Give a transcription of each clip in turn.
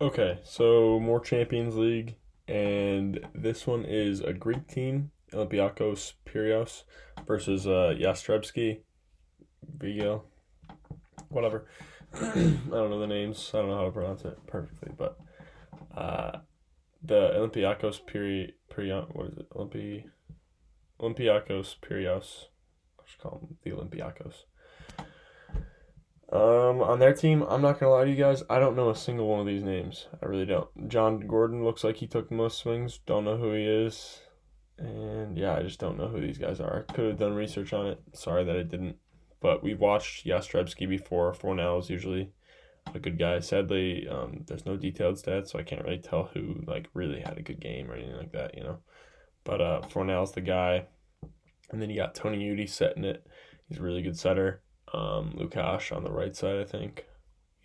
Okay, so more Champions League, and this one is a Greek team, Olympiacos Piraeus versus Jastrzebski, Vigo, whatever. I don't know the names. I don't know how to pronounce it perfectly, but uh, the Olympiacos Piraeus, what is it? Olympiacos Piraeus. I should call them the Olympiacos. On their team, I'm not gonna lie to you guys. I don't know a single one of these names. I really don't. John Gordon looks like he took the most swings. Don't know who he is, and yeah, I just don't know who these guys are. Could have done research on it. Sorry that I didn't. But we've watched Jastrzebski before. Fornal is usually a good guy. Sadly, there's no detailed stats, so I can't really tell who like really had a good game or anything like that. But Fornal's the guy, and then you got Toniutti setting it. He's a really good setter. Lukash on the right side, I think.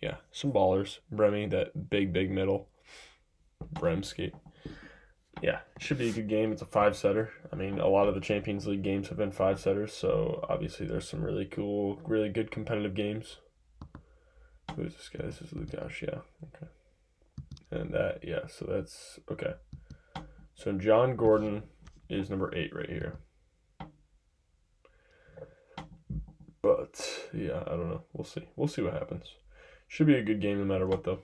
Yeah, some ballers. Bremy, that big middle. Bremski. Yeah, should be a good game. It's a five setter. I mean, a lot of the Champions League games have been five setters, so obviously there's some really cool, really good competitive games. Who is this guy? This is Lukash, yeah. Okay. And that, yeah, so that's okay. So John Gordon is number 8 right here. But yeah, I don't know. We'll see. We'll see what happens. Should be a good game no matter what, though.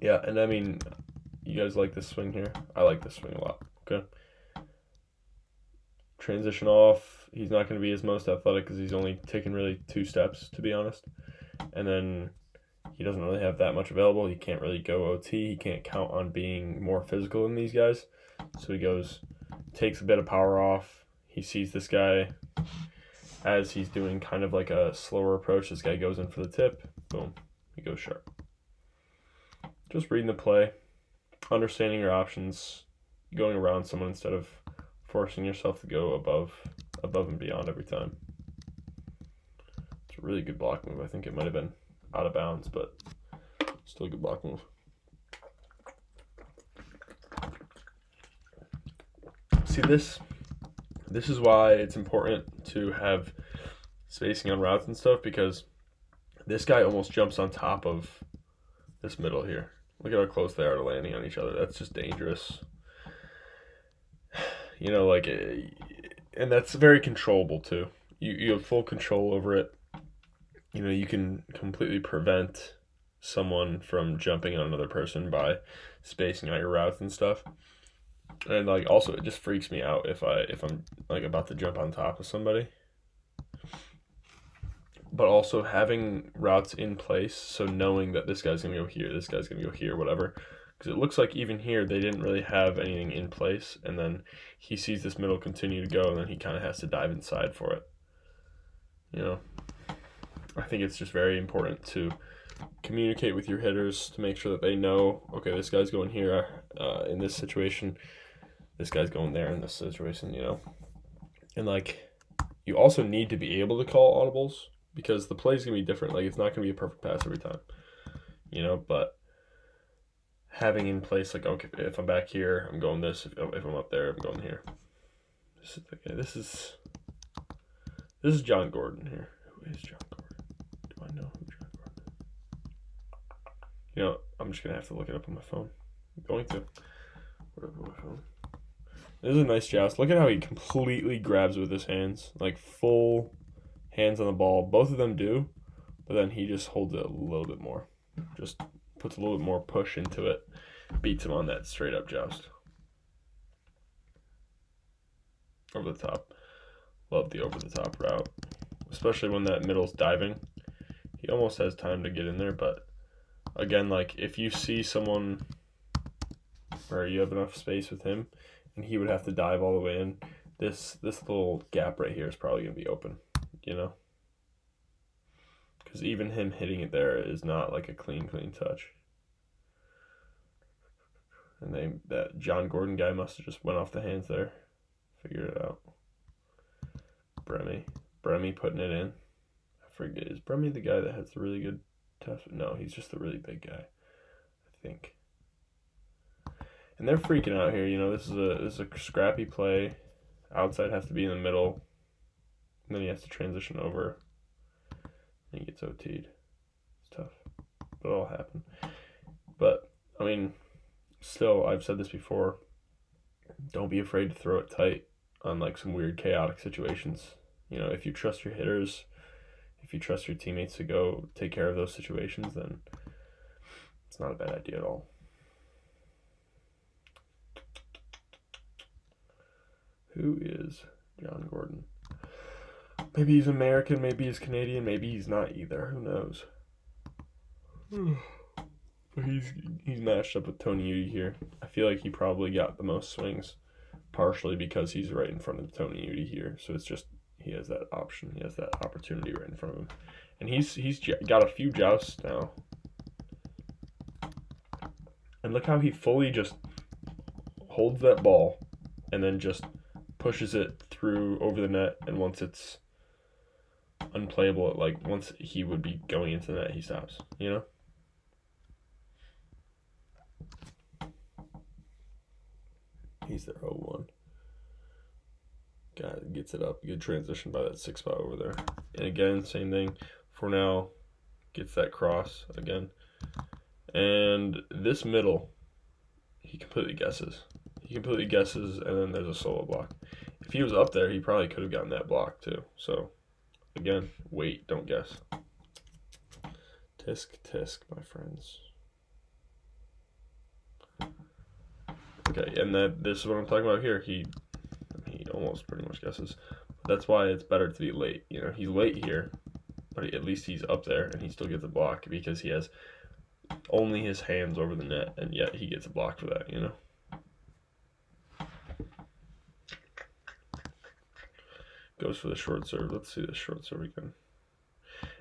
Yeah, and I mean, you guys like this swing here? I like this swing a lot. Okay. Transition off. He's not going to be his most athletic because he's only taken really 2 steps, to be honest. And then he doesn't really have that much available. He can't really go OT. He can't count on being more physical than these guys. So he goes, takes a bit of power off. He sees this guy as he's doing kind of like a slower approach. This guy goes in for the tip. Boom. He goes sharp. Just reading the play, understanding your options, going around someone instead of forcing yourself to go above and beyond every time. It's a really good block move. I think it might have been out of bounds, but still a good block move. See, this is why it's important to have spacing on routes and stuff, because this guy almost jumps on top of this middle here. Look at how close they are to landing on each other. That's just dangerous. And that's very controllable too. You have full control over it. You can completely prevent someone from jumping on another person by spacing out your routes and stuff. And like also it just freaks me out if I'm like about to jump on top of somebody. But also having routes in place, so knowing that this guy's gonna go here, this guy's gonna go here, whatever. Because it looks like even here they didn't really have anything in place, and then he sees this middle continue to go, and then he kind of has to dive inside for it. I think it's just very important to communicate with your hitters to make sure that they know, okay, this guy's going here in this situation, this guy's going there in this situation, And like, you also need to be able to call audibles because the play's gonna be different. Like, it's not gonna be a perfect pass every time, But having in place, like, okay, if I'm back here, I'm going this. If I'm up there, I'm going here. This is John Gordon here. Who is John Gordon? Do I know who John Gordon is? I'm just gonna have to look it up on my phone. I'm going to. Where do I put my phone? This is a nice joust. Look at how he completely grabs with his hands, like full hands on the ball. Both of them do, but then he just holds it a little bit more. Just puts a little bit more push into it. Beats him on that straight up joust. Over the top. Love the over the top route. Especially when that middle's diving. He almost has time to get in there, but again, like if you see someone where you have enough space with him and he would have to dive all the way in, this little gap right here is probably going to be open, Because even him hitting it there is not like a clean touch. And that John Gordon guy must have just went off the hands there. Figured it out. Bremy putting it in. I forget, is Bremy the guy that has the really good test? No, he's just the really big guy, I think. And they're freaking out here. This is a scrappy play. Outside has to be in the middle. And then he has to transition over. And he gets OT'd. It's tough. it'll happen. But, I mean, still, I've said this before, don't be afraid to throw it tight on like some weird chaotic situations. You know, if you trust your hitters, if you trust your teammates to go take care of those situations, then it's not a bad idea at all. Who is John Gordon? Maybe he's American, maybe he's Canadian, maybe he's not either. Who knows? But he's matched up with Toniutti here. I feel like he probably got the most swings, partially because he's right in front of Toniutti here. So it's just he has that option, he has that opportunity right in front of him, and he's got a few jousts now. And look how he fully just holds that ball, and then just pushes it through over the net. And once it's unplayable, like once he would be going into the net, he stops. You know. He's there 0-1. Guy gets it up. Good transition by that 6 spot over there. And again, same thing. Fornal gets that cross again. And this middle, he completely guesses. He completely guesses, and then there's a solo block. If he was up there, he probably could have gotten that block too. So, again, wait, don't guess. Tisk, tisk, my friends. Okay, and this is what I'm talking about here. He almost pretty much guesses. But that's why it's better to be late. You know, he's late here, but at least he's up there, and he still gets a block because he has only his hands over the net, and yet he gets a block for that, you know? Goes for the short serve. Let's see the short serve again.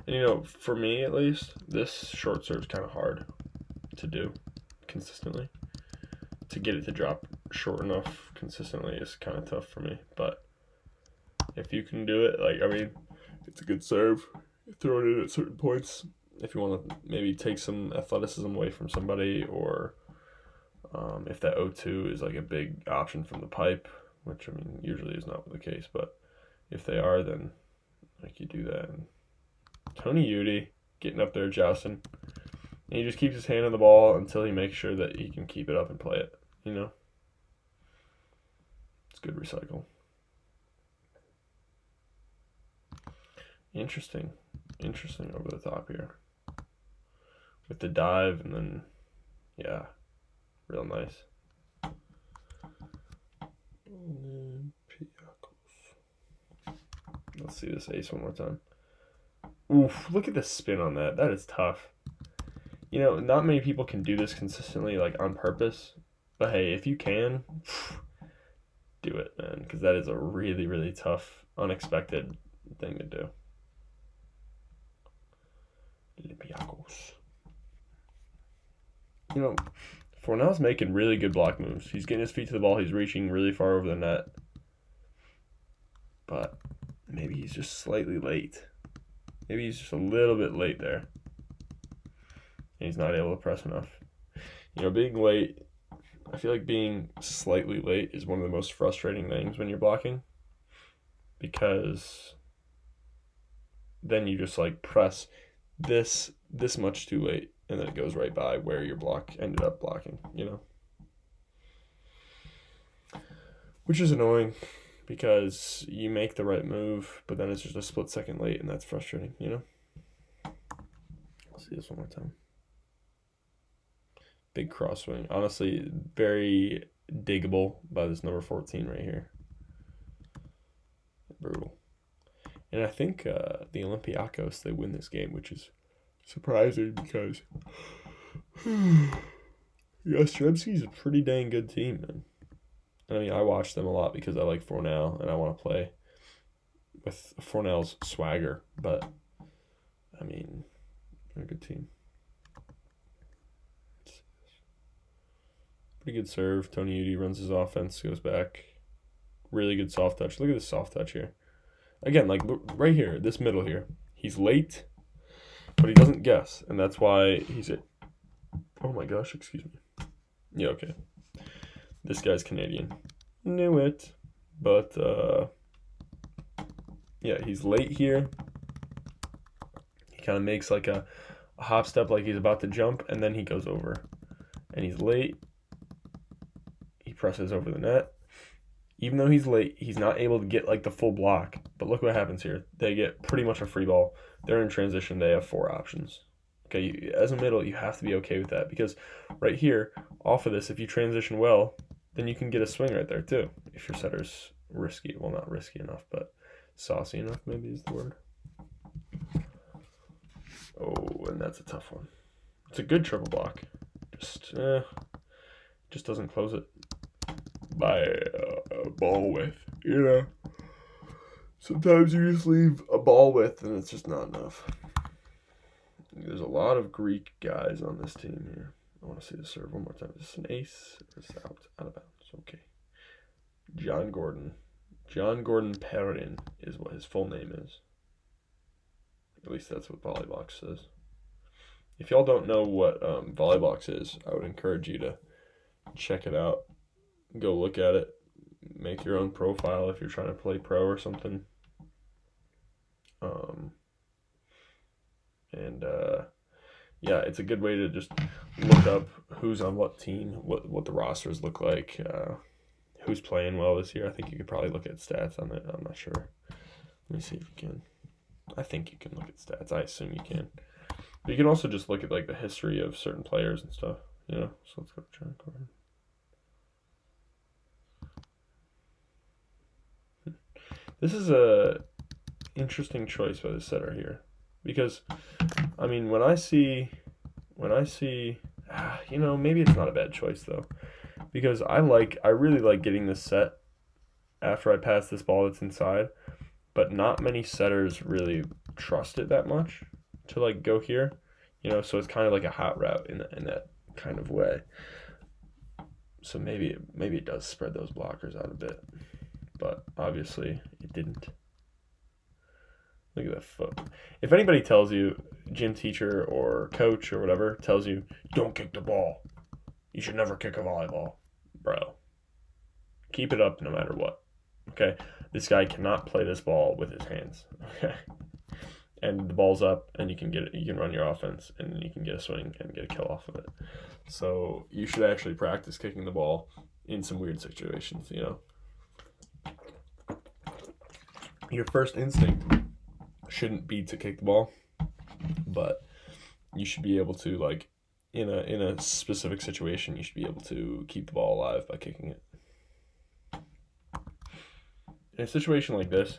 And, you know, for me at least, this short serve is kind of hard to do consistently. To get it to drop short enough consistently is kind of tough for me. But if you can do it, like, I mean, it's a good serve. You throw it in at certain points. If you want to maybe take some athleticism away from somebody, or if that 0-2 is like a big option from the pipe, which, I mean, usually is not the case. But if they are, then like you do that. And Toniutti getting up there, jousting. And he just keeps his hand on the ball until he makes sure that he can keep it up and play it. You know? It's good recycle. Interesting over the top here. With the dive, and then, yeah, real nice. Olympiacos. Let's see this ace one more time. Oof, look at the spin on that. That is tough. You know, not many people can do this consistently, like on purpose. But hey, if you can, do it, man, because that is a really, really tough, unexpected thing to do. Olympiacos. You know, Fornal's making really good block moves. He's getting his feet to the ball. He's reaching really far over the net. But maybe he's just slightly late. Maybe he's just a little bit late there. And he's not able to press enough. You know, being late, I feel like being slightly late is one of the most frustrating things when you're blocking. Because then you just like press this much too late, and then it goes right by where your block ended up blocking, you know? Which is annoying, because you make the right move, but then it's just a split second late, and that's frustrating, you know? I'll see this one more time. Big crosswing. Honestly, very diggable by this number 14 right here. Brutal. And I think the Olympiacos, they win this game, which is surprising because Jastrzebski is a pretty dang good team, man. I mean, I watch them a lot because I like Fornal and I want to play with Fornal's swagger, but I mean, they're a good team. Pretty good serve. Toniutti runs his offense, goes back. Really good soft touch. Look at this soft touch here. Again, like right here, this middle here. He's late, but he doesn't guess, and that's why he's it. Oh my gosh, excuse me. Yeah, okay. This guy's Canadian. Knew it. But, yeah, he's late here. He kind of makes like a a hop step like he's about to jump, and then he goes over. And he's late. He presses over the net. Even though he's late, he's not able to get like the full block. But look what happens here. They get pretty much a free ball. They're in transition. They have 4 options. Okay, as a middle, you have to be okay with that because right here, off of this, if you transition well, then you can get a swing right there too. If your setter's risky, well, not risky enough, but saucy enough maybe is the word. Oh, and that's a tough one. It's a good triple block. Just doesn't close it by a ball width, you know. Sometimes you just leave a ball width and it's just not enough. There's a lot of Greek guys on this team here. I want to see the serve one more time. Is this an ace or is it out of bounds? Okay. John Gordon Perrin is what his full name is. At least that's what Volleybox says. If y'all don't know what Volleybox is, I would encourage you to check it out. Go look at it. Make your own profile if you're trying to play pro or something. Yeah, it's a good way to just look up who's on what team, what the rosters look like, who's playing well this year. I think you could probably look at stats on it. I'm not sure. Let me see if you can. I think you can look at stats. I assume you can. But you can also just look at like the history of certain players and stuff, you know. So let's go to John Gordon. This is a interesting choice by the setter here, because I mean when I see, you know, maybe it's not a bad choice though, because I really like getting this set after I pass this ball that's inside, but not many setters really trust it that much to like go here, you know. So it's kind of like a hot route in that kind of way. So maybe it does spread those blockers out a bit. But obviously it didn't. Look at that foot. If anybody tells you, gym teacher or coach or whatever, tells you, don't kick the ball, you should never kick a volleyball, bro, keep it up no matter what. Okay? This guy cannot play this ball with his hands. Okay? And the ball's up and you can get it, you can run your offense and you can get a swing and get a kill off of it. So you should actually practice kicking the ball in some weird situations, you know. Your first instinct shouldn't be to kick the ball, but you should be able to, like, in a specific situation, you should be able to keep the ball alive by kicking it. In a situation like this,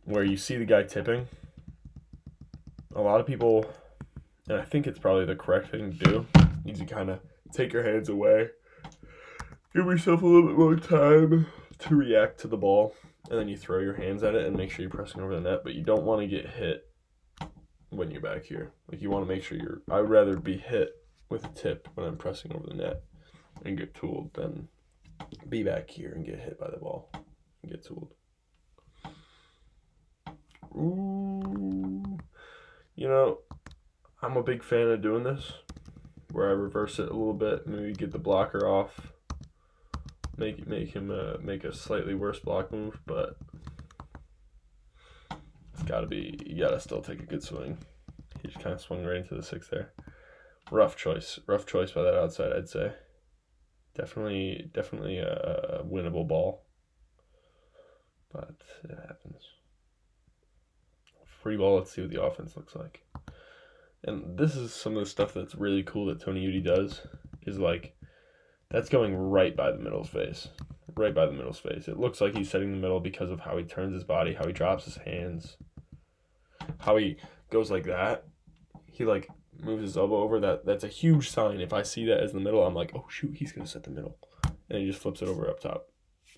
where you see the guy tipping, a lot of people, and I think it's probably the correct thing to do, is you kind of take your hands away, give yourself a little bit more time to react to the ball, and then you throw your hands at it and make sure you're pressing over the net, but you don't want to get hit when you're back here. Like, you want to make sure I would rather be hit with a tip when I'm pressing over the net and get tooled than be back here and get hit by the ball and get tooled. Ooh. You know, I'm a big fan of doing this, where I reverse it a little bit, maybe get the blocker off, make him make a slightly worse block move, but it's gotta be, you gotta still take a good swing. He just kind of swung right into the 6 there. Rough choice by that outside, I'd say. Definitely a winnable ball, but it happens. Free ball. Let's see what the offense looks like. And this is some of the stuff that's really cool that Toniutti does, is like, that's going right by the middle's face. Right by the middle's face. It looks like he's setting the middle because of how he turns his body, how he drops his hands, how he goes like that. He like moves his elbow over. That's a huge sign. If I see that as the middle, I'm like, oh shoot, he's gonna set the middle. And he just flips it over up top.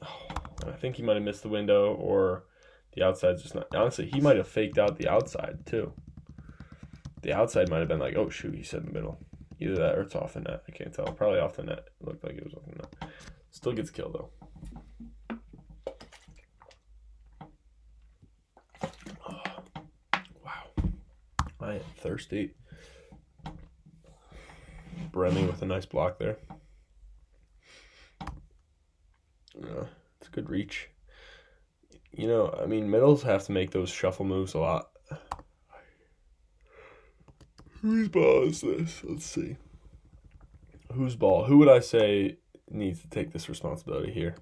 Oh, and I think he might have missed the window, or the outside's just not. Honestly, he might have faked out the outside too. The outside might have been like, oh shoot, he set in the middle. Either that or it's off the net. I can't tell. Probably off the net. It looked like it was off the net. Still gets killed though. Oh, wow. I am thirsty. Bremy with a nice block there. It's a good reach. You know, I mean, middles have to make those shuffle moves a lot. Whose ball is this? Let's see. Whose ball? Who would I say needs to take this responsibility here?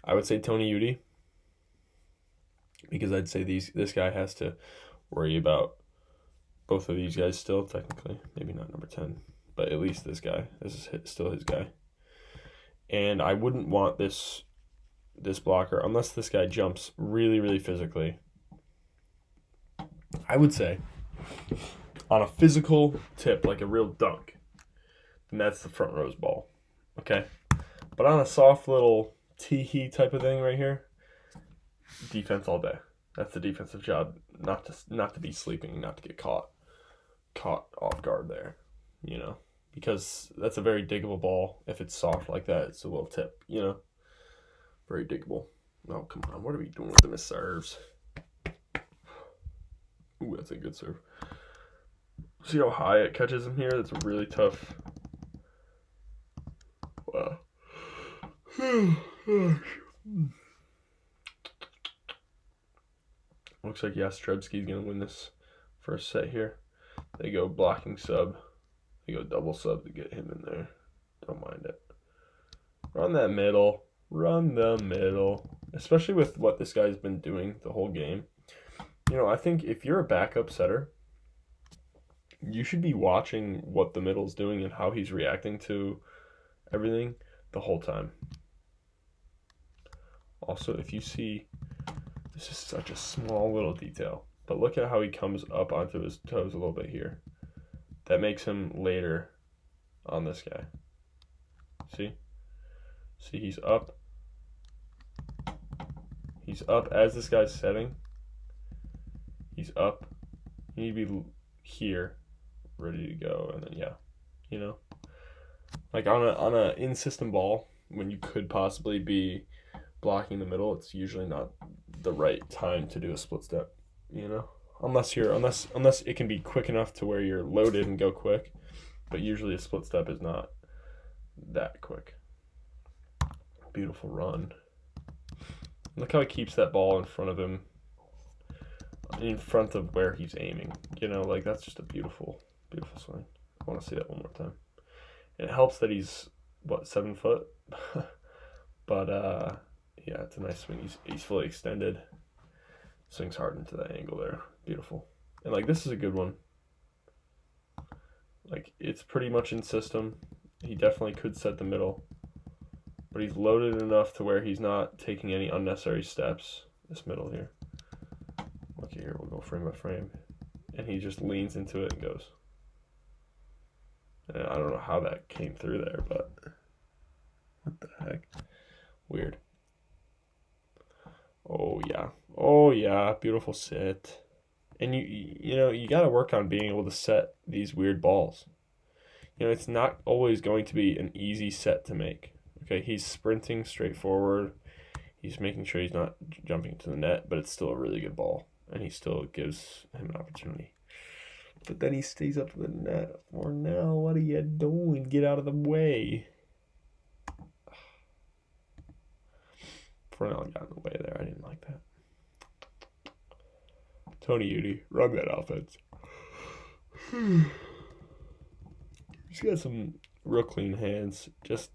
I would say Toniutti, because I'd say this guy has to worry about both of these guys still, technically. Maybe not number 10, but at least this guy. This is still his guy. And I wouldn't want this blocker unless this guy jumps really, really physically. I would say on a physical tip, like a real dunk, then that's the front row's ball. Okay? But on a soft little tee-hee type of thing right here, defense all day. That's the defensive job, not to be sleeping, not to get caught off guard there, you know, because that's a very diggable ball. If it's soft like that, it's a little tip, you know, very diggable. Oh, come on, what are we doing with the missed serves? Ooh, that's a good serve. See how high it catches him here? That's really tough. Wow. Looks like Jastrzebski's going to win this first set here. They go blocking sub. They go double sub to get him in there. Don't mind it. Run that middle. Run the middle. Especially with what this guy's been doing the whole game. You know, I think if you're a backup setter, you should be watching what the middle's doing and how he's reacting to everything the whole time. Also, if you see, this is such a small little detail, but look at how he comes up onto his toes a little bit here. That makes him later on this guy. See? See, he's up. He's up as this guy's setting. He's up. You need to be here, ready to go, and then yeah, you know, like on a in-system ball, when you could possibly be blocking the middle, it's usually not the right time to do a split step, you know, unless it can be quick enough to where you're loaded and go quick, but usually a split step is not that quick. Beautiful run. Look how he keeps that ball in front of him, in front of where he's aiming, you know, like that's just a beautiful swing. I want to see that one more time. It helps that he's 7 foot, but yeah, it's a nice swing. He's fully extended, swings hard into that angle there. Beautiful. And like this is a good one. Like it's pretty much in system. He definitely could set the middle, but he's loaded enough to where he's not taking any unnecessary steps. This middle here. Look here, we'll go frame by frame. And he just leans into it and goes. And I don't know how that came through there, but what the heck? Weird. Oh yeah. Oh yeah, beautiful sit. And you know, you got to work on being able to set these weird balls. You know, it's not always going to be an easy set to make. Okay, he's sprinting straight forward. He's making sure he's not jumping to the net, but it's still a really good ball. And he still gives him an opportunity. But then he stays up to the net. Fornal, what are you doing? Get out of the way. Fornal got in the way there. I didn't like that. Toniutti, run that offense. He's got some real clean hands. Just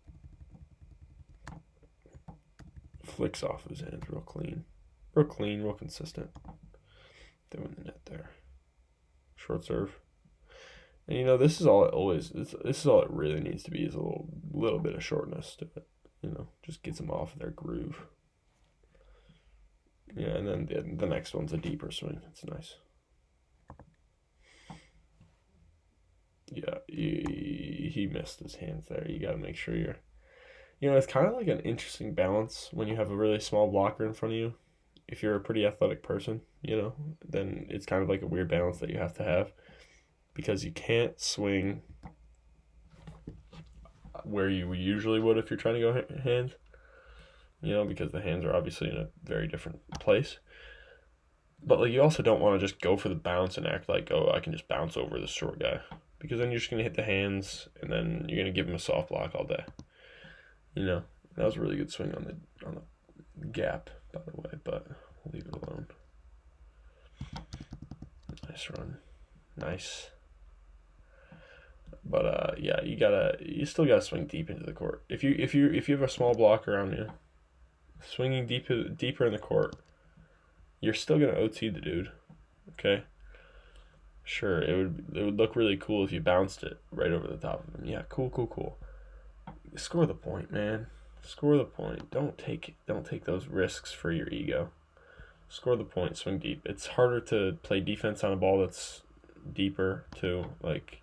flicks off his hands real clean. Real consistent. Doing the net there. Short serve. And you know, this is all it really needs to be, is a little bit of shortness to it. You know, just gets them off their groove. Yeah, and then the next one's a deeper swing. It's nice. Yeah, he missed his hands there. You got to make sure you're... You know, it's kind of like an interesting balance when you have a really small blocker in front of you. If you're a pretty athletic person, you know, then it's kind of like a weird balance that you have to have, because you can't swing where you usually would if you're trying to go hands, you know, because the hands are obviously in a very different place. But like, you also don't want to just go for the bounce and act like, oh, I can just bounce over the short guy, because then you're just going to hit the hands and then you're going to give him a soft block all day. You know, that was a really good swing on the gap, by the way, but we'll leave it alone. Nice run. Nice. But yeah, you still gotta swing deep into the court. If you have a small blocker on you, swinging deeper in the court, you're still gonna OT the dude. Okay. Sure, it would look really cool if you bounced it right over the top of him. Yeah, cool. Score the point, man. Score the point. Don't take those risks for your ego. Score the point, swing deep. It's harder to play defense on a ball that's deeper too. Like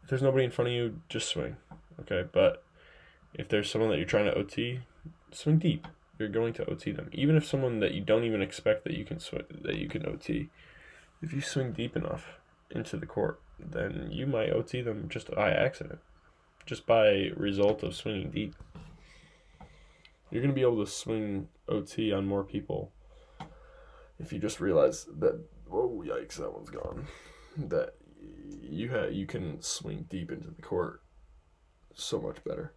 if there's nobody in front of you, just swing. Okay, but if there's someone that you're trying to OT, swing deep. You're going to OT them. Even if someone that you don't even expect that you can OT, if you swing deep enough into the court, then you might OT them just by accident, just by result of swinging deep. You're going to be able to swing OT on more people if you just realize that, whoa, yikes, that one's gone, that you can swing deep into the court so much better.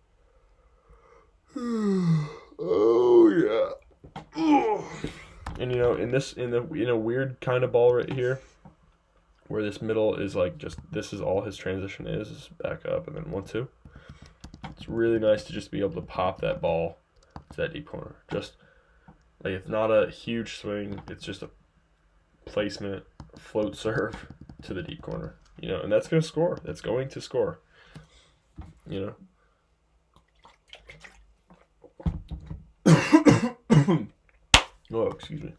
Oh yeah. And in a weird kind of ball right here, where this middle is like just this is all his transition is back up and then 1-2. It's really nice to just be able to pop that ball to that deep corner. Just like it's not a huge swing, it's just a placement, float serve to the deep corner. And that's going to score. That's going to score. Oh, excuse me.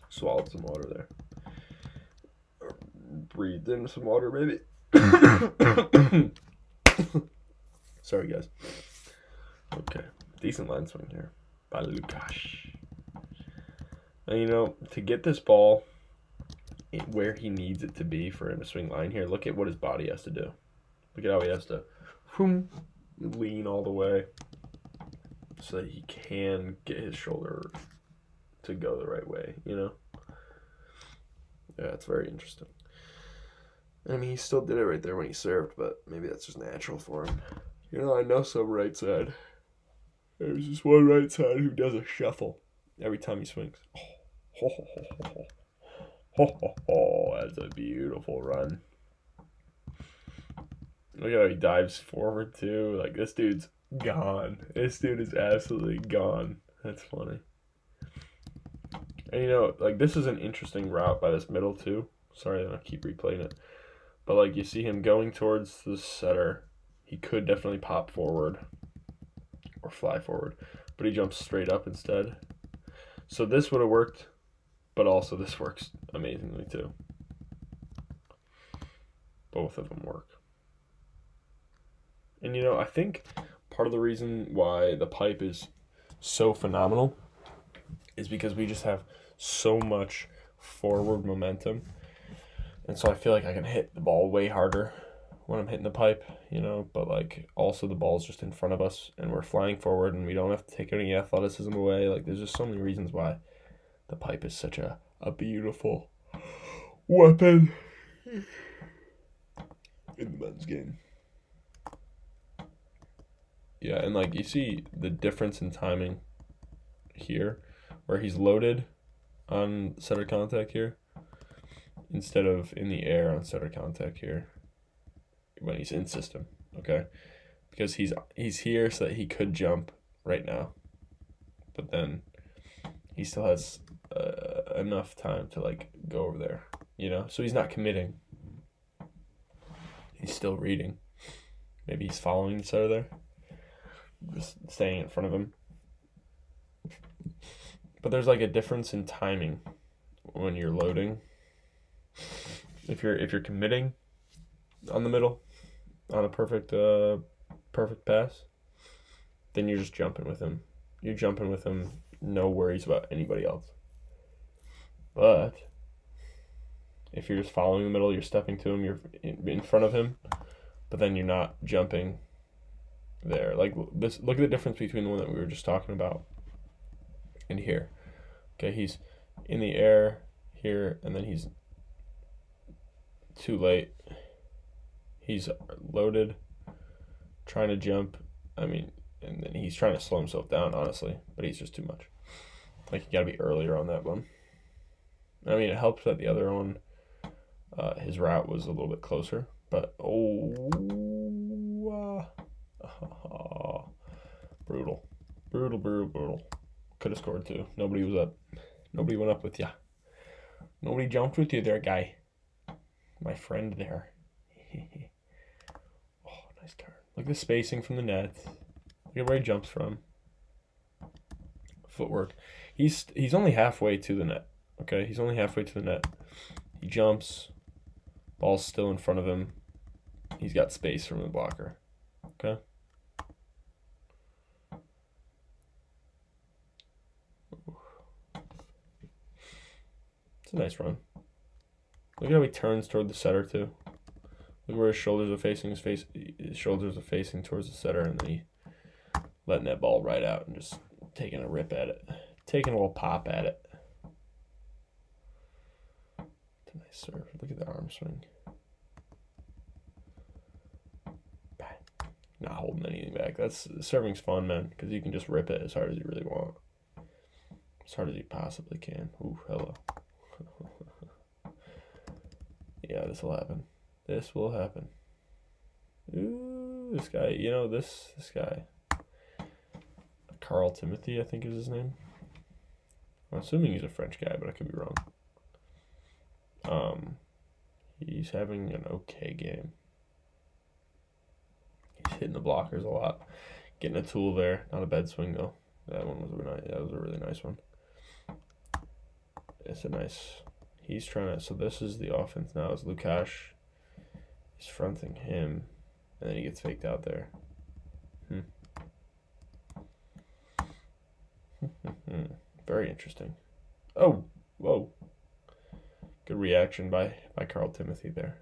Swallowed some water there. Or breathed in some water, maybe. Sorry, guys. Okay. Decent line swing here by Lukas. And, to get this ball where he needs it to be for him to swing line here, look at what his body has to do. Look at how he has to lean all the way so that he can get his shoulder to go the right way, Yeah, it's very interesting. I mean, he still did it right there when he served, but maybe that's just natural for him. I know some right side. There's just one right side who does a shuffle every time he swings. That's a beautiful run. Look at how he dives forward, too. Like, this dude's gone. This dude is absolutely gone. That's funny. And, this is an interesting route by this middle, too. Sorry that I keep replaying it. But, you see him going towards the setter. He could definitely pop forward or fly forward. But he jumps straight up instead. So this would have worked. But also this works amazingly, too. Both of them work. And, I think part of the reason why the pipe is so phenomenal is because we just have so much forward momentum. And so I feel like I can hit the ball way harder when I'm hitting the pipe, but also the ball's just in front of us and we're flying forward and we don't have to take any athleticism away. There's just so many reasons why the pipe is such a beautiful weapon in the men's game. Yeah, and you see the difference in timing here, where he's loaded on center contact here, instead of in the air on center contact here, when he's in system, okay? Because he's here so that he could jump right now, but then he still has enough time to go over there, So he's not committing. He's still reading. Maybe he's following the setter there. Just staying in front of him. But there's a difference in timing when you're loading. If you're committing on the middle on a perfect pass, then you're just jumping with him. You're jumping with him, no worries about anybody else. But if you're just following the middle, you're stepping to him, you're in front of him, but then you're not jumping there. Look at the difference between the one that we were just talking about and here. Okay, he's in the air here, and then he's too late. He's loaded, trying to jump. And then he's trying to slow himself down, honestly, but he's just too much. You gotta be earlier on that one. It helps that the other one, his route was a little bit closer, But, oh, brutal. Brutal. Could have scored too. Nobody was up. Nobody went up with you. Nobody jumped with you there, guy. My friend there. Oh, nice card. Look at the spacing from the net. Look at where he jumps from. Footwork. He's only halfway to the net. Okay, he's only halfway to the net. He jumps. Ball's still in front of him. He's got space from the blocker. Okay. It's a nice run. Look at how he turns toward the setter too. Look where his shoulders are facing. His shoulders are facing towards the setter, and then he letting that ball right out and just taking a rip at it, taking a little pop at it. It's a nice serve. Look at the arm swing. Not holding anything back. Serving's fun, man, because you can just rip it as hard as you really want, as hard as you possibly can. Ooh, hello. Yeah, this will happen. This will happen. Ooh, this guy. You know this guy. Toniutti, I think is his name. I'm assuming he's a French guy, but I could be wrong. He's having an okay game. He's hitting the blockers a lot. Getting a tool there. Not a bad swing though. That was a really nice one. It's a nice. He's trying to. So this is the offense now. Is Lukash. He's fronting him, and then he gets faked out there. Very interesting. Oh, whoa. Good reaction by Toniutti there.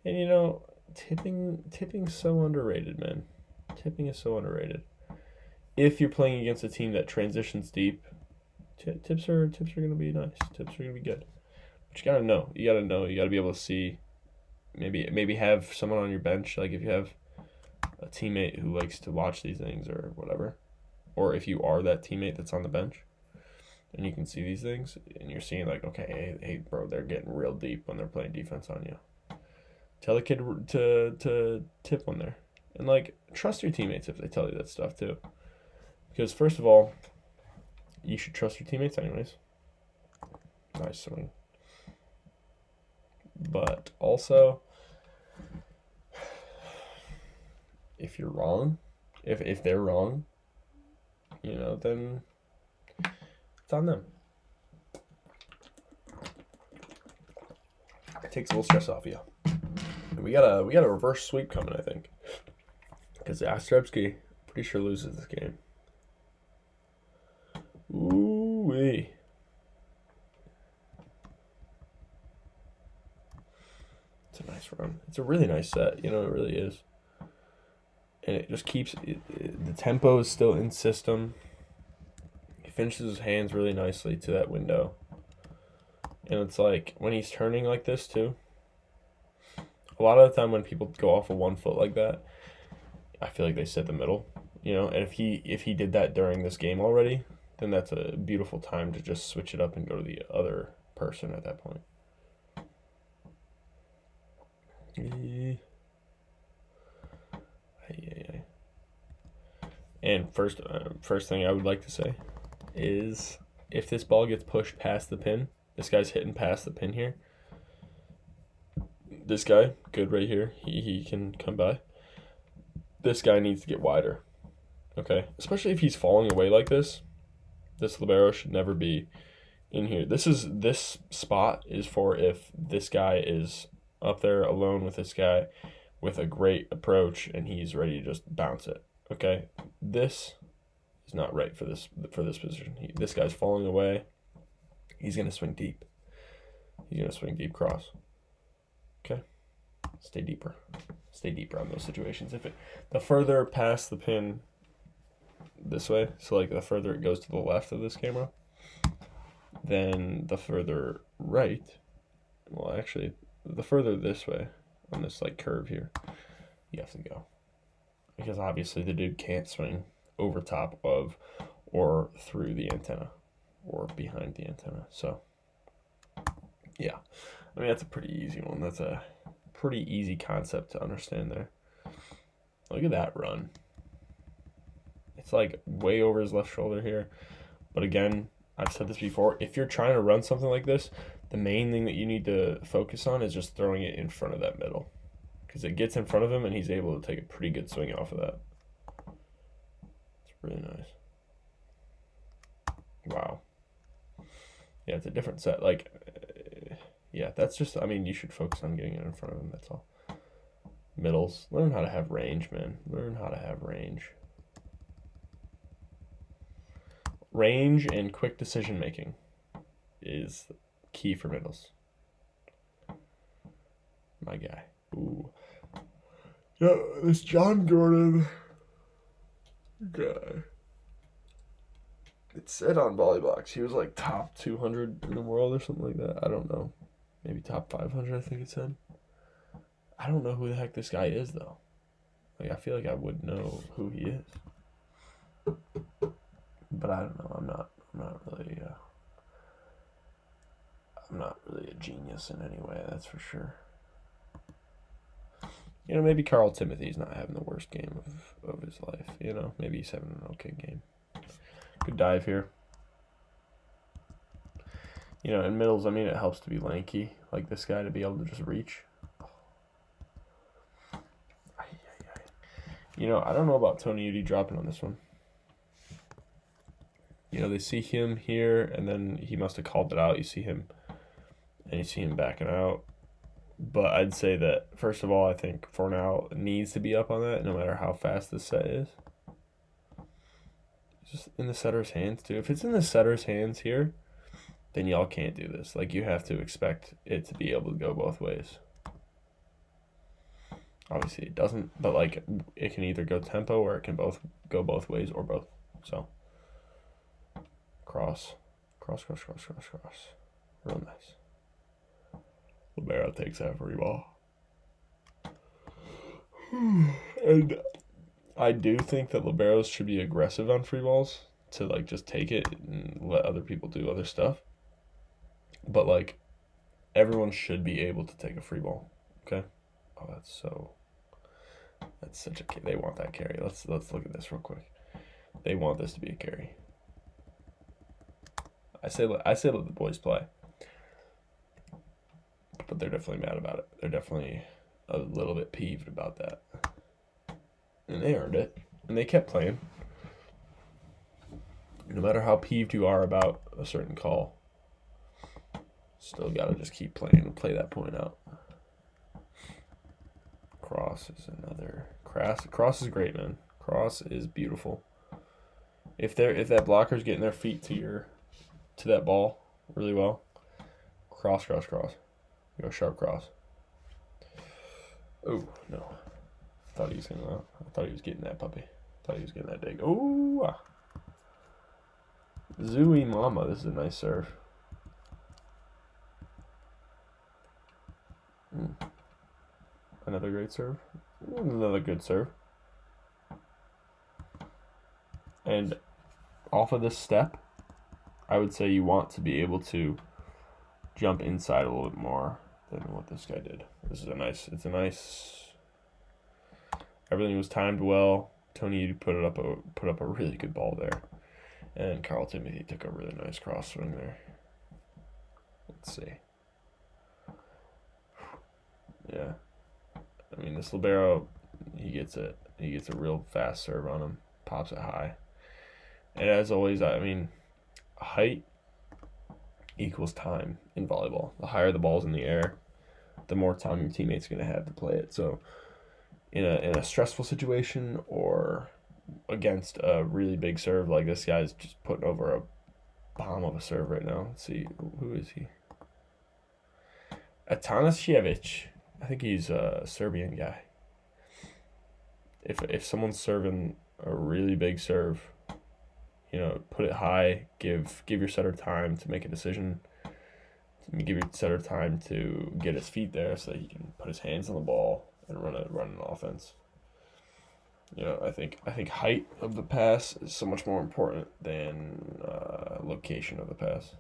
And you know, tipping's so underrated, man. Tipping is so underrated. If you're playing against a team that transitions deep, tips are gonna be nice. Tips are gonna be good. But you gotta know. You gotta be able to see. Maybe have someone on your bench. Like if you have a teammate who likes to watch these things or whatever. Or if you are that teammate that's on the bench and you can see these things and you're seeing like, okay, hey bro, they're getting real deep when they're playing defense on you. Tell the kid to tip one there. And like trust your teammates if they tell you that stuff too. Because first of all, you should trust your teammates anyways. Nice swing. But also, if you're wrong, if they're wrong, you know, then it's on them. It takes a little stress off you. And we got a reverse sweep coming, I think, because Jastrzebski pretty sure loses this game. Ooh-wee. It's a nice run. It's a really nice set. You know, it really is. And it just keeps... the tempo is still in system. He finishes his hands really nicely to that window. And it's like, when he's turning like this, too, a lot of the time when people go off of 1 foot like that, I feel like they set the middle. You know, and if he did that during this game already, then that's a beautiful time to just switch it up and go to the other person at that point. And first thing I would like to say is if this ball gets pushed past the pin, this guy's hitting past the pin here. This guy, good right here. He can come by. This guy needs to get wider. Okay? Especially if he's falling away like this. This libero should never be in here. This spot is for if this guy is up there alone with this guy with a great approach and he's ready to just bounce it. Okay? This is not right for this position. This guy's falling away. He's going to swing deep. He's going to swing deep cross. Okay? Stay deeper. Stay deeper on those situations. The further past the pin this way, so like the further it goes to the left of this camera, then the further right, well actually, the further this way on this like curve here, you have to go. Because obviously the dude can't swing over top of or through the antenna or behind the antenna. So yeah, I mean that's a pretty easy one. That's a pretty easy concept to understand there. Look at that run. It's like way over his left shoulder here. But again, I've said this before, if you're trying to run something like this, the main thing that you need to focus on is just throwing it in front of that middle. Because it gets in front of him and he's able to take a pretty good swing off of that. It's really nice. Wow. Yeah, it's a different set. Like, yeah, that's just, I mean, you should focus on getting it in front of him, that's all. Middles. Learn how to have range, man. Learn how to have range. Range and quick decision making is key for middles. My guy. Ooh. Yeah, this John Gordon guy. It said on Volleybox he was like top 200 in the world or something like that. I don't know. Maybe top 500, I think it said. I don't know who the heck this guy is, though. Like, I feel like I would know who he is. But I don't know. I'm not really a genius in any way, that's for sure. You know, maybe Carl Timothy's not having the worst game of his life. You know, maybe he's having an okay game. Good dive here. You know, in middles, I mean, it helps to be lanky, like this guy, to be able to just reach. You know, I don't know about Toniutti dropping on this one. You know, they see him here, and then he must have called it out. You see him, and you see him backing out. But I'd say that, first of all, I think Fornal needs to be up on that, no matter how fast this set is. It's just in the setter's hands, too. If it's in the setter's hands here, then y'all can't do this. Like, you have to expect it to be able to go both ways. Obviously, it doesn't, but, like, it can either go tempo or it can both go both ways or both. So, cross. Real nice. Libero takes that free ball. And I do think that liberos should be aggressive on free balls to, like, just take it and let other people do other stuff. But, like, everyone should be able to take a free ball. Okay? Oh, that's such a... They want that carry. Let's look at this real quick. They want this to be a carry. I say let the boys play. But they're definitely mad about it. They're definitely a little bit peeved about that. And they earned it. And they kept playing. No matter how peeved you are about a certain call, still got to just keep playing and play that point out. Cross is another... Cross is great, man. Cross is beautiful. If that blocker's getting their feet to that ball really well, cross. Go sharp cross. Oh, no. I thought he was getting that puppy. I thought he was getting that dig. Oh! Zooey Mama. This is a nice serve. Another great serve. Another good serve. And off of this step, I would say you want to be able to jump inside a little bit more than what this guy did. It's a nice. Everything was timed well. Tony put up a really good ball there, and Carl Timothy took a really nice cross swing there. Let's see. Yeah, I mean, this libero, he gets it. He gets a real fast serve on him, pops it high, and as always, I mean, height equals time in volleyball. The higher the ball's in the air, the more time your teammate's going to have to play it. So in a stressful situation or against a really big serve, like this guy's just putting over a bomb of a serve right now. Let's see, who is he? Atanasievich. I think he's a Serbian guy. If someone's serving a really big serve, you know, put it high, give your setter time to make a decision, give your setter time to get his feet there so that he can put his hands on the ball and run an offense. You know, I think height of the pass is so much more important than location of the pass.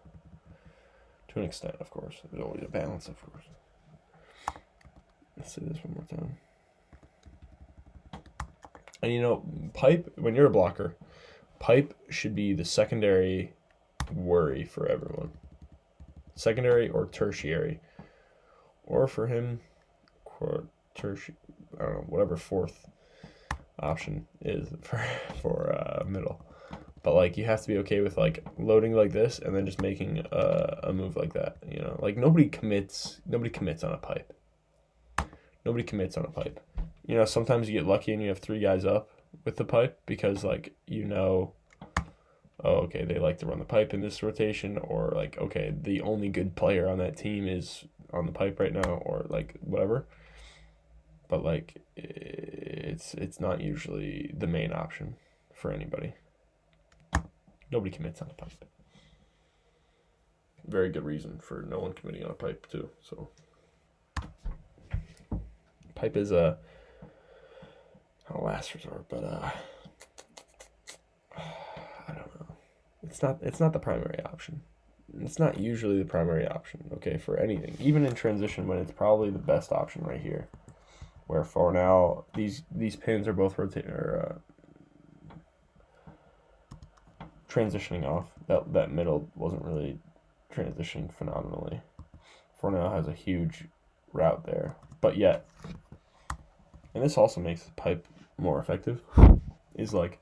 To an extent, of course. There's always a balance, of course. Let's say this one more time. And pipe, when you're a blocker, pipe should be the secondary worry for everyone. Secondary or tertiary. Or for him, tertiary, I don't know, whatever fourth option is for middle. But like you have to be okay with like loading like this and then just making a move like that. Like nobody commits on a pipe. Nobody commits on a pipe. Sometimes you get lucky and you have 3 guys up with the pipe because like oh, okay, they like to run the pipe in this rotation, or like, okay, the only good player on that team is on the pipe right now, or like whatever. But like it's not usually the main option for anybody. Nobody commits on a pipe. Very good reason for no one committing on a pipe too. So pipe is a last resort, but I don't know. It's not the primary option. It's not usually the primary option, okay, for anything. Even in transition when it's probably the best option right here. Where Fornal, these pins are both rotating or transitioning off. That middle wasn't really transitioning phenomenally. Fornal has a huge route there. But yet, and this also makes the pipe more effective, is like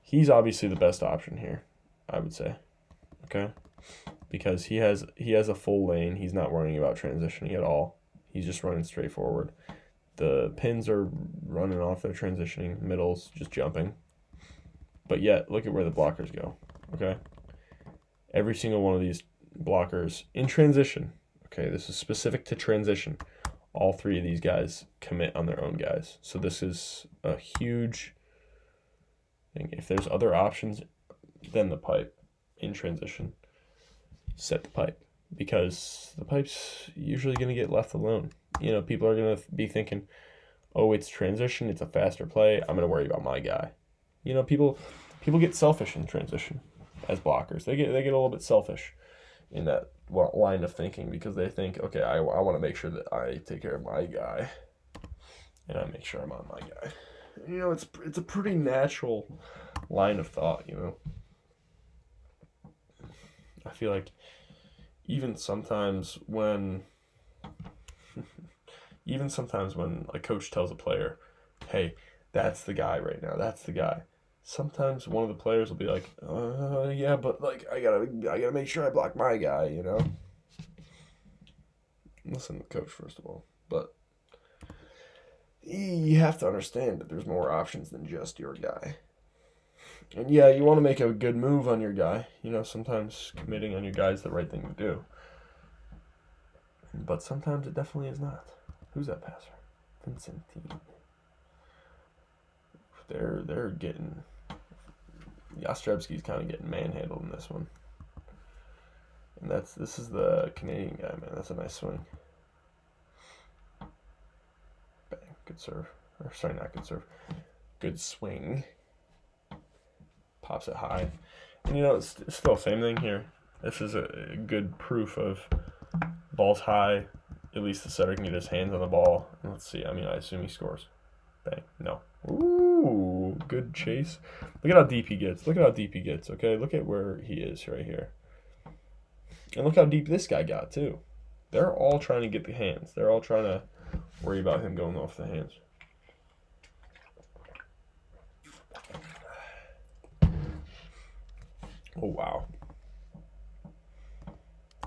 he's obviously the best option here, I would say. Okay? Because he has a full lane. He's not worrying about transitioning at all. He's just running straight forward. The pins are running off their transitioning, middles just jumping. But yet, look at where the blockers go, okay? Every single one of these blockers in transition, okay, this is specific to transition. All 3 of these guys commit on their own guys. So this is a huge thing. If there's other options than the pipe in transition, set the pipe. Because the pipe's usually going to get left alone. People are going to be thinking, oh, it's transition, it's a faster play, I'm going to worry about my guy. People get selfish in transition as blockers. They get a little bit selfish in that line of thinking because they think, okay, I want to make sure that I take care of my guy and I make sure I'm on my guy. It's a pretty natural line of thought, I feel like even sometimes when a coach tells a player, hey, that's the guy right now, that's the guy. Sometimes one of the players will be like, yeah, but like I gotta make sure I block my guy, Listen to the coach first of all. But you have to understand that there's more options than just your guy. And yeah, you want to make a good move on your guy. Sometimes committing on your guy is the right thing to do. But sometimes it definitely is not. Who's that passer? Vincentine. They're getting... Jastrzebski's kind of getting manhandled in this one. And this is the Canadian guy, man. That's a nice swing. Bang. Good serve. Or sorry, not good serve. Good swing. Pops it high. And it's still the same thing here. This is a good proof of ball's high. At least the setter can get his hands on the ball. Let's see. I assume he scores. Bang. No. Ooh, good chase. Look at how deep he gets. Okay? Look at where he is right here. And look how deep this guy got, too. They're all trying to get the hands. They're all trying to worry about him going off the hands. Oh, wow.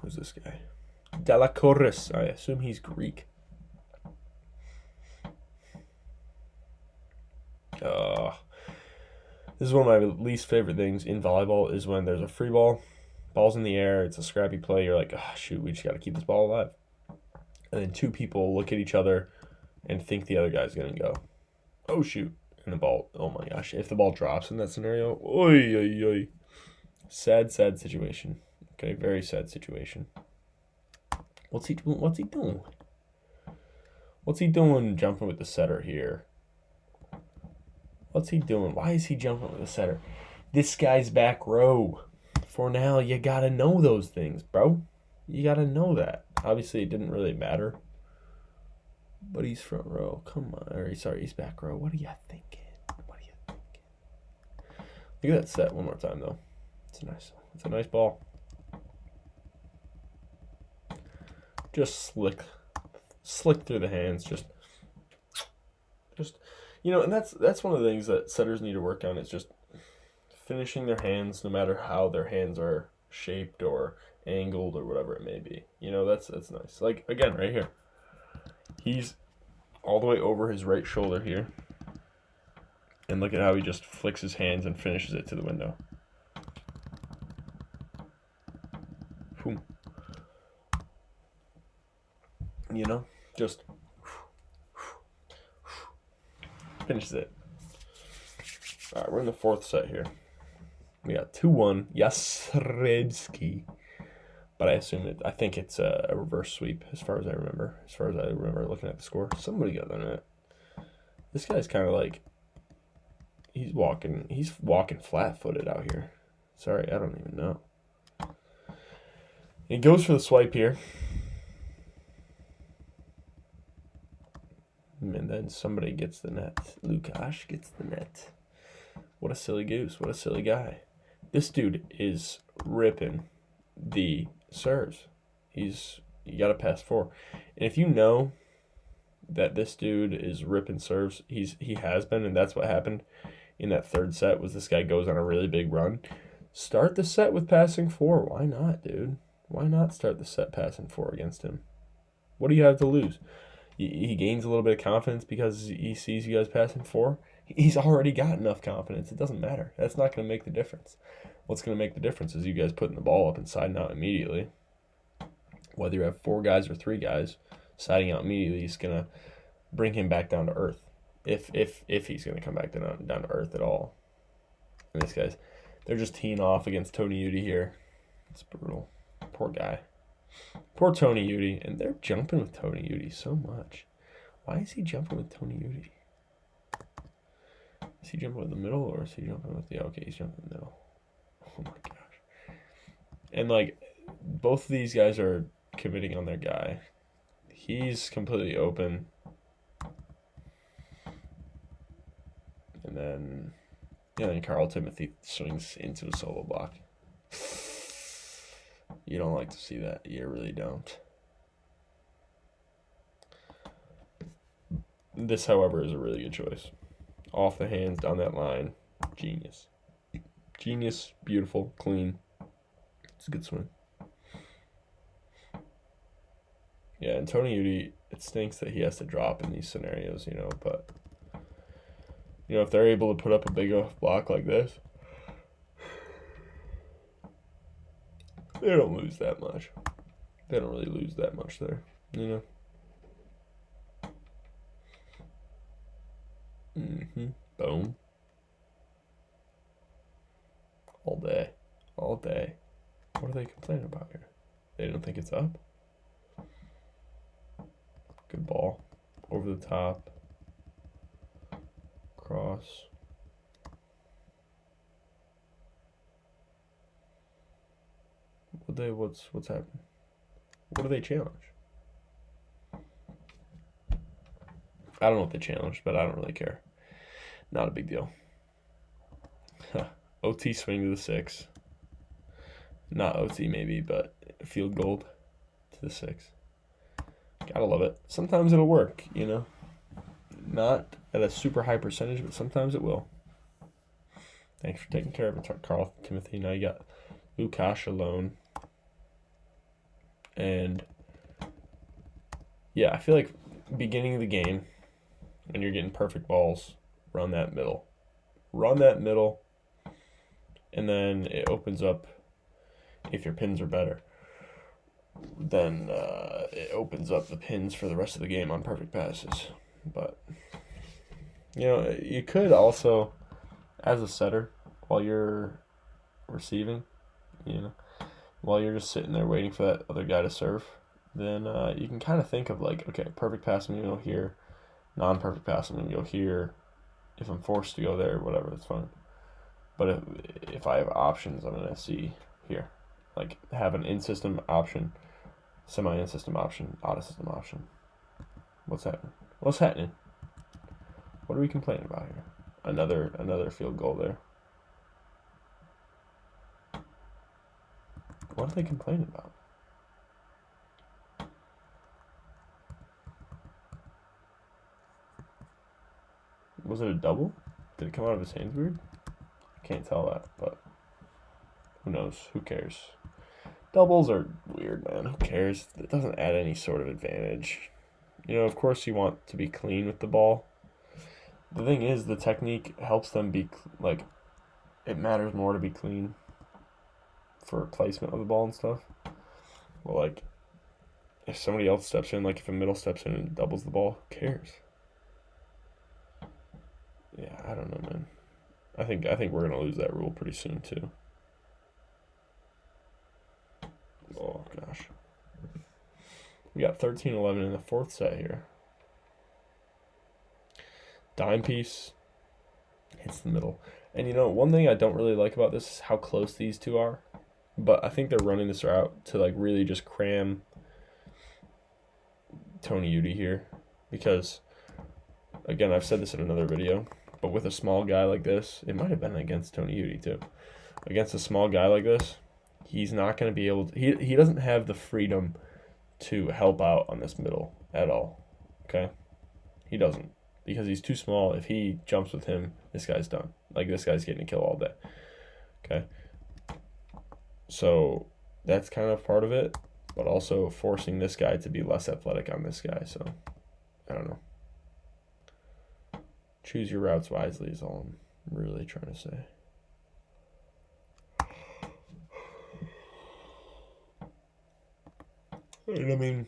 Who's this guy? Delacoris. I assume he's Greek. This is one of my least favorite things in volleyball is when there's a free ball, ball's in the air, it's a scrappy play, you're like, shoot, we just got to keep this ball alive. And then 2 people look at each other and think the other guy's going to go, oh, shoot. And the ball, oh my gosh, if the ball drops in that scenario, oy, oy, oy. Sad situation. Okay, very sad situation. What's he doing? What's he doing jumping with the setter here? What's he doing? Why is he jumping with the setter? This guy's back row. Fornal, you gotta know those things, bro. You gotta know that. Obviously, it didn't really matter. But he's front row. Come on. Or sorry, he's back row. What are you thinking? Look at that set one more time, though. It's a nice ball. Just slick through the hands. Just and that's one of the things that setters need to work on. Is just finishing their hands, no matter how their hands are shaped or angled or whatever it may be. That's nice. Like again, right here, he's all the way over his right shoulder here. And look at how he just flicks his hands and finishes it to the window. Boom. Just finishes it. All right, we're in the fourth set here. We got 2-1, Jastrzebski. But I think it's a reverse sweep as far as I remember. As far as I remember looking at the score. Somebody got on it. This guy's kind of like, he's walking flat-footed out here. Sorry, I don't even know. He goes for the swipe here. And then somebody gets the net. Lukasz gets the net. What a silly goose. What a silly guy. This dude is ripping the serves. You got to pass 4. And if you know that this dude is ripping serves, he has been, and that's what happened in that third set was this guy goes on a really big run. Start the set with passing 4. Why not, dude? Why not start the set passing 4 against him? What do you have to lose? He gains a little bit of confidence because he sees you guys passing 4. He's already got enough confidence. It doesn't matter. That's not going to make the difference. What's going to make the difference is you guys putting the ball up and siding out immediately. Whether you have 4 guys or 3 guys, siding out immediately is going to bring him back down to earth. If he's going to come back down to earth at all. And these guys, they're just teeing off against Toniutti here. It's brutal. Poor guy. Poor Toniutti. And they're jumping with Toniutti so much. Why is he jumping with Toniutti? Is he jumping with the middle or is he jumping with the... Okay, he's jumping in the middle. Oh my gosh. And like, both of these guys are committing on their guy. He's completely open. And then Carl Timothy swings into a solo block. You don't like to see that. You really don't. This, however, is a really good choice. Off the hands, down that line. Genius. Genius, beautiful, clean. It's a good swing. Yeah, and Toniutti, it stinks that he has to drop in these scenarios, but... if they're able to put up a big block like this, they don't lose that much. They don't really lose that much there, Boom. All day. All day. What are they complaining about here? They don't think it's up? Good ball. Over the top. Cross. What's happening? What do they challenge? I don't know what they challenged, but I don't really care. Not a big deal. OT swing to the 6. Not OT maybe, but field goal to the 6. Gotta love it. Sometimes it'll work, Not at a super high percentage, but sometimes it will. Thanks for taking care of it, Carl Timothy. Now you got Lukasz alone. And yeah, I feel like beginning of the game, when you're getting perfect balls, run that middle. Run that middle, and then it opens up, if your pins are better, then it opens up the pins for the rest of the game on perfect passes. But, you could also, as a setter, while you're receiving, while you're just sitting there waiting for that other guy to serve, then you can kind of think of like, okay, perfect pass, I'm going to go here. Non-perfect pass, I'm going to go here. If I'm forced to go there, whatever, that's fine. But if I have options, I'm going to see here. Like, have an in-system option, semi-in-system option, out-of-system option. What's happening? What's happening? What are we complaining about here? Another field goal there. What are they complaining about? Was it a double? Did it come out of his hands weird? I can't tell that, but who knows? Who cares? Doubles are weird, man. Who cares? It doesn't add any sort of advantage. You know, of course you want to be clean with the ball. The thing is, the technique helps them be, like, it matters more to be clean for placement of the ball and stuff. Well, like, if somebody else steps in, like if a middle steps in and doubles the ball, who cares? Yeah, I don't know, man. I think we're gonna lose that rule pretty soon too. Oh gosh. We got 13-11 in the fourth set here. Dime piece hits the middle. And you know, one thing I don't really like about this is how close these two are. But I think they're running this route to like really just cram Toniutti here. Because, again, I've said this in another video, but with a small guy like this, it might have been against Toniutti too. Against a small guy like this, he's not going to be able to, he doesn't have the freedom to help out on this middle at all. Okay? He doesn't. Because he's too small. If he jumps with him, this guy's done. Like, this guy's getting a kill all day. Okay? So, that's kind of part of it. But also forcing this guy to be less athletic on this guy. So, I don't know. Choose your routes wisely is all I'm really trying to say. And I mean,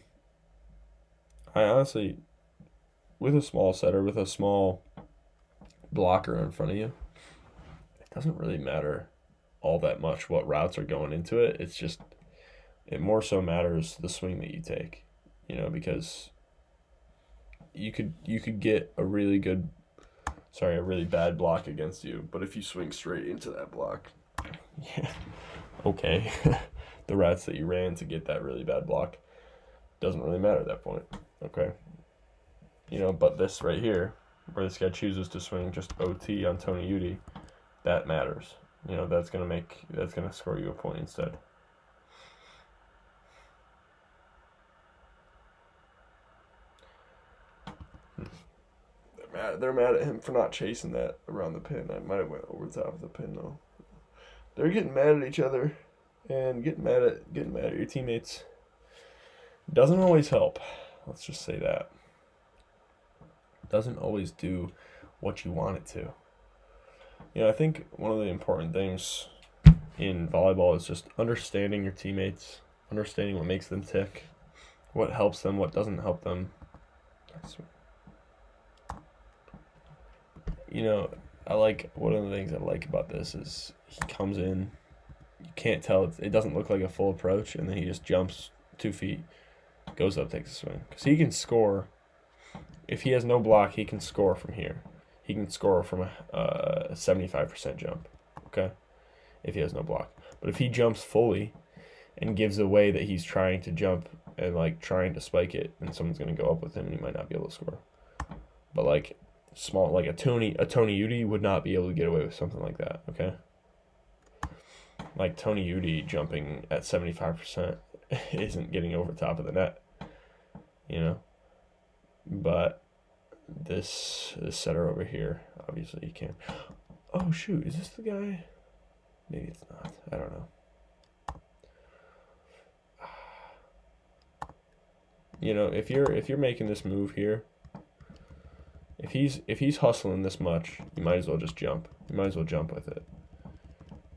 I honestly, with a small setter, with a small blocker in front of you, it doesn't really matter all that much what routes are going into it. It's just, it more so matters the swing that you take, you know, because you could get a really bad block against you, but if you swing straight into that block, yeah, okay, the routes that you ran to get that really bad block doesn't really matter at that point, okay? You know, but this right here, where this guy chooses to swing just OT on Toniutti, that matters. You know, that's gonna score you a point instead. They're mad at him for not chasing that around the pin. I might have went over the top of the pin though. They're getting mad at each other and getting mad at your teammates. Doesn't always help. Let's just say that. Doesn't always do what you want it to. You know, I think one of the important things in volleyball is just understanding your teammates, understanding what makes them tick, what helps them, what doesn't help them. You know, one of the things I like about this is he comes in, you can't tell, it doesn't look like a full approach, and then he just jumps 2 feet, goes up, takes a swing. Because he can score, if he has no block, he can score from here. He can score from a 75% jump, okay, if he has no block. But if he jumps fully and gives away that he's trying to jump and, like, trying to spike it, and someone's going to go up with him, and he might not be able to score. But, like, small, like a Toniutti would not be able to get away with something like that, okay? Like Toniutti jumping at 75% isn't getting over the top of the net, you know? But this setter over here, obviously you can. Oh shoot, is this the guy? Maybe it's not. I don't know. You know, if you're making this move here, if he's hustling this much, you might as well just jump. You might as well jump with it.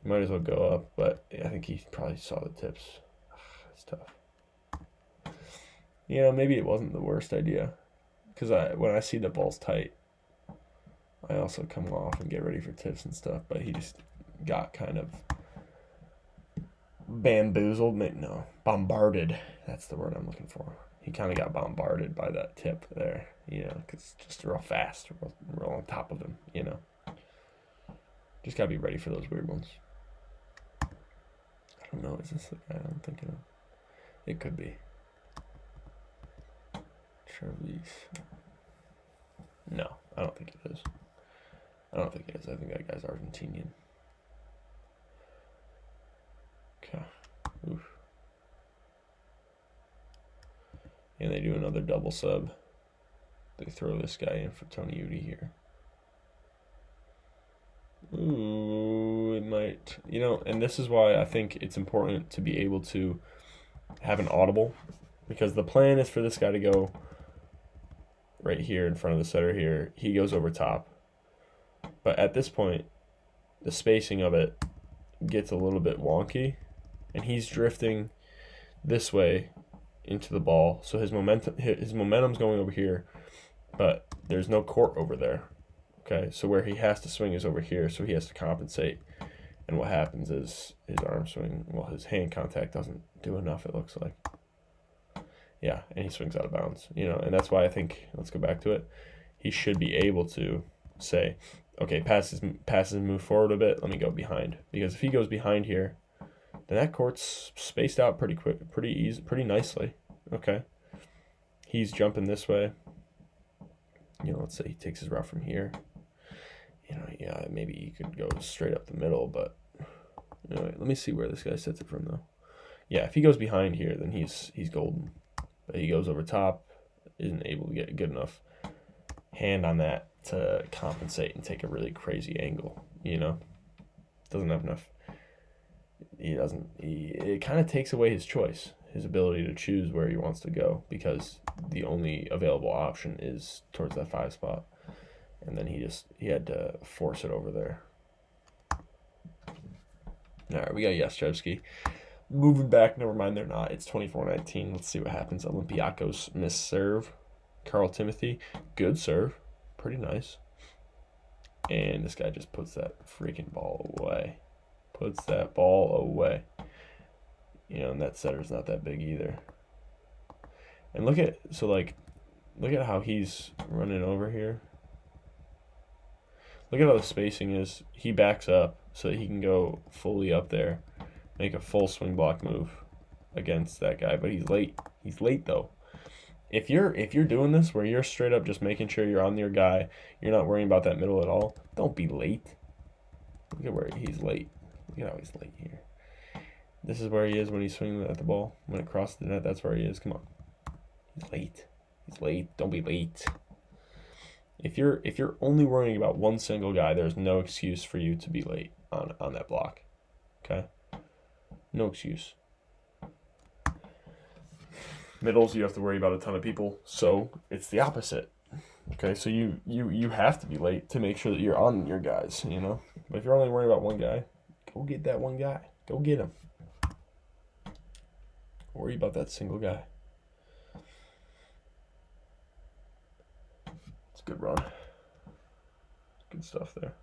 You might as well go up, but I think he probably saw the tips. It's tough. You know, maybe it wasn't the worst idea. Because when I see the ball's tight, I also come off and get ready for tips and stuff, but he just got kind of bamboozled. No, bombarded. That's the word I'm looking for. He kind of got bombarded by that tip there, you know, because it's just real fast, real on top of him, you know. Just got to be ready for those weird ones. I don't know, is this the guy I'm thinking of? It could be. No, I don't think it is. I don't think it is. I think that guy's Argentinian. Okay. Oof. And they do another double sub. They throw this guy in for Toniutti here. Ooh, it might. And this is why I think it's important to be able to have an audible, because the plan is for this guy to go right here in front of the setter here. He goes over top. But at this point, the spacing of it gets a little bit wonky, and he's drifting this way into the ball. So his momentum's going over here, but there's no court over there. Okay, so where he has to swing is over here, so he has to compensate. And what happens is his arm swing, his hand contact doesn't do enough, it looks like. Yeah, and he swings out of bounds. And that's why I think, let's go back to it, he should be able to say, okay, passes and move forward a bit, let me go behind. Because if he goes behind here, then that court's spaced out pretty quick, pretty easy, pretty nicely. Okay. He's jumping this way. Let's say he takes his route from here. Yeah, maybe he could go straight up the middle, but let me see where this guy sets it from though. Yeah, if he goes behind here, then he's golden. But he goes over top, isn't able to get a good enough hand on that to compensate and take a really crazy angle. Doesn't have enough. It kind of takes away his choice, his ability to choose where he wants to go, because the only available option is towards that 5 spot. And then he had to force it over there. All right, we got Jastrzebski. Moving back, never mind, they're not. It's 24-19. Let's see what happens. Olympiacos miss serve. Carl Timothy, good serve. Pretty nice. And this guy just puts that freaking ball away. And that setter's not that big either. And look at how he's running over here. Look at how the spacing is. He backs up so that he can go fully up there, make a full swing block move against that guy. But he's late. He's late though. If you're doing this where you're straight up just making sure you're on your guy, you're not worrying about that middle at all, don't be late. Look at where he's late. Look at how he's late here. This is where he is when he's swinging at the ball. When it crosses the net, that's where he is. Come on. He's late. He's late. Don't be late. If you're only worrying about one single guy, there's no excuse for you to be late on that block. Okay? No excuse. Middles, you have to worry about a ton of people, so it's the opposite. Okay, so you have to be late to make sure that you're on your guys, But if you're only worrying about one guy, go get that one guy. Go get him. Worry about that single guy. It's a good run. Good stuff there.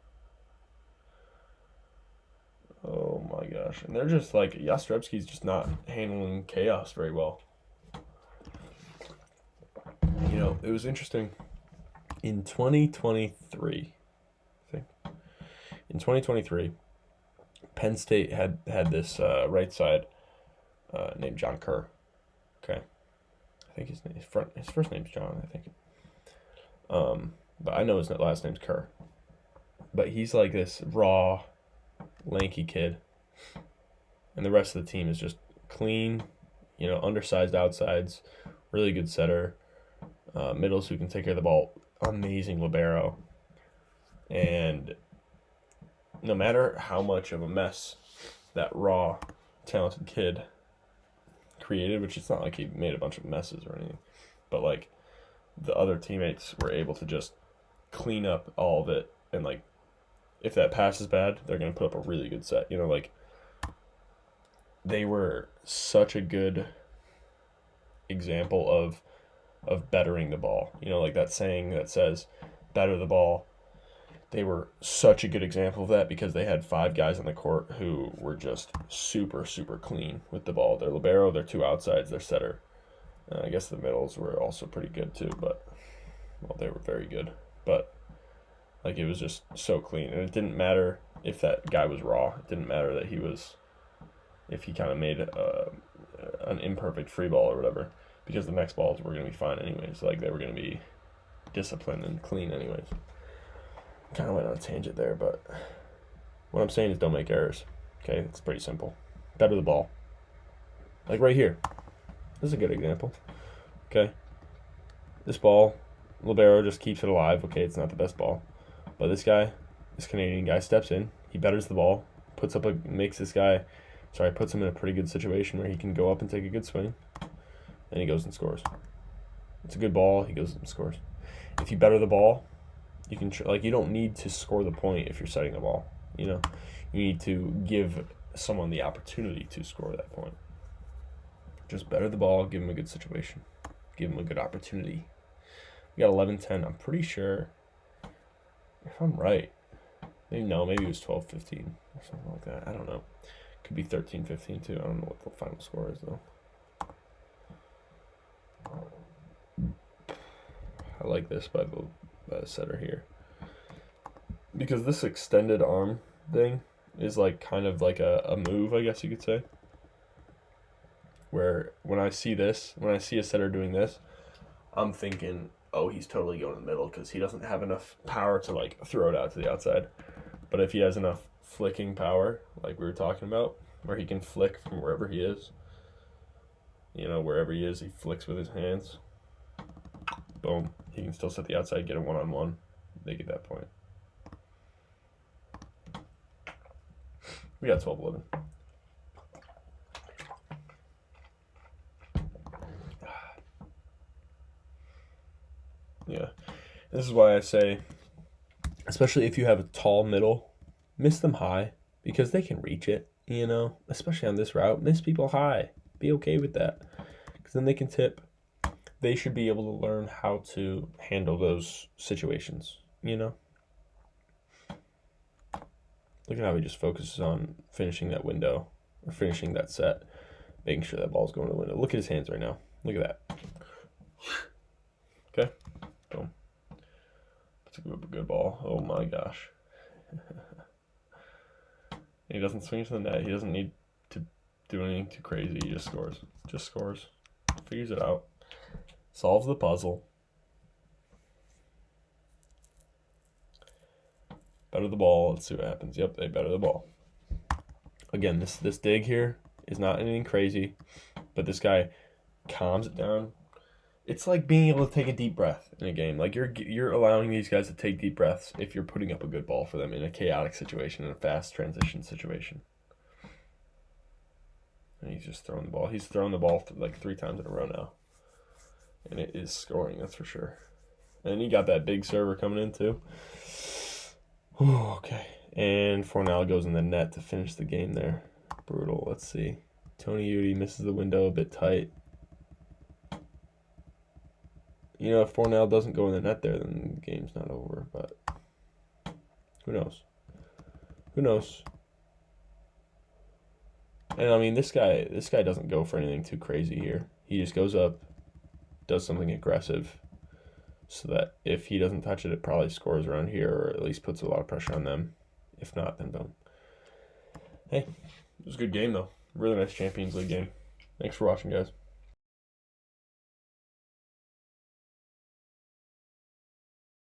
Oh my gosh. And they're just like, Jastrzebski's just not handling chaos very well. It was interesting. In 2023, I think. In 2023, Penn State had this right side named John Kerr. Okay. I think his first name's John, I think. But I know his last name's Kerr. But he's like this raw, lanky kid. And the rest of the team is just clean, undersized outsides, really good setter, middles who can take care of the ball, amazing libero. And no matter how much of a mess that raw, talented kid created, which it's not like he made a bunch of messes or anything, but like the other teammates were able to just clean up all of it. And like, if that pass is bad, they're going to put up a really good set. They were such a good example of bettering the ball. Like that saying that says, better the ball. They were such a good example of that because they had 5 guys on the court who were just super, super clean with the ball. Their libero, their 2 outsides, their setter. I guess the middles were also pretty good too, but, they were very good. But, it was just so clean. And it didn't matter if that guy was raw. It didn't matter that if he kind of made an imperfect free ball or whatever. because the next balls were going to be fine anyways. Like, they were going to be disciplined and clean anyways. Kind of went on a tangent there, but what I'm saying is don't make errors. Okay, it's pretty simple. Better the ball. Like right here. This is a good example. Okay. This ball, libero just keeps it alive. Okay, it's not the best ball. But this Canadian guy steps in. He betters the ball. Puts him in a pretty good situation where he can go up and take a good swing. And he goes and scores. It's a good ball. He goes and scores. If you better the ball, you can you don't need to score the point if you're setting the ball. You know, you need to give someone the opportunity to score that point. Just better the ball. Give him a good situation. Give him a good opportunity. We got 11-10. I'm pretty sure, if I'm right, maybe it was 12-15 or something like that. I don't know. Could be 13-15 too. I don't know what the final score is though. I like this by the setter here, because this extended arm thing is like kind of like a move, I guess you could say. Where when I see a setter doing this, I'm thinking, oh, he's totally going in the middle because he doesn't have enough power to like throw it out to the outside. But if he has enough flicking power, like we were talking about, where he can flick from wherever he is, wherever he is, he flicks with his hands. Boom. He can still set the outside, get a one-on-one. They get that point. We got 12-11. Yeah. This is why I say, especially if you have a tall middle, miss them high, because they can reach it, especially on this route. Miss people high. Be okay with that, because then they can tip. They should be able to learn how to handle those situations, Look at how he just focuses on finishing that window, or finishing that set, making sure that ball's going to the window. Look at his hands right now. Look at that. Okay. Boom. That's a good ball. Oh my gosh. He doesn't swing to the net. He doesn't need to do anything too crazy. He just scores. Figures it out. Solves the puzzle. Better the ball. Let's see what happens. Yep, they better the ball. Again, this dig here is not anything crazy, but this guy calms it down. It's like being able to take a deep breath in a game. Like you're allowing these guys to take deep breaths if you're putting up a good ball for them in a chaotic situation, in a fast transition situation. And he's just throwing the ball. He's thrown the ball like 3 times in a row now. And it is scoring, that's for sure. And he got that big server coming in too. Okay. And Fornal goes in the net to finish the game there. Brutal. Let's see. Toniutti misses the window a bit tight. If Fornal doesn't go in the net there, then the game's not over. But who knows? And I mean, this guy doesn't go for anything too crazy here. He just goes up, does something aggressive, so that if he doesn't touch it, it probably scores around here, or at least puts a lot of pressure on them. If not, then boom. Hey, it was a good game though. Really nice Champions League game. Thanks for watching, guys.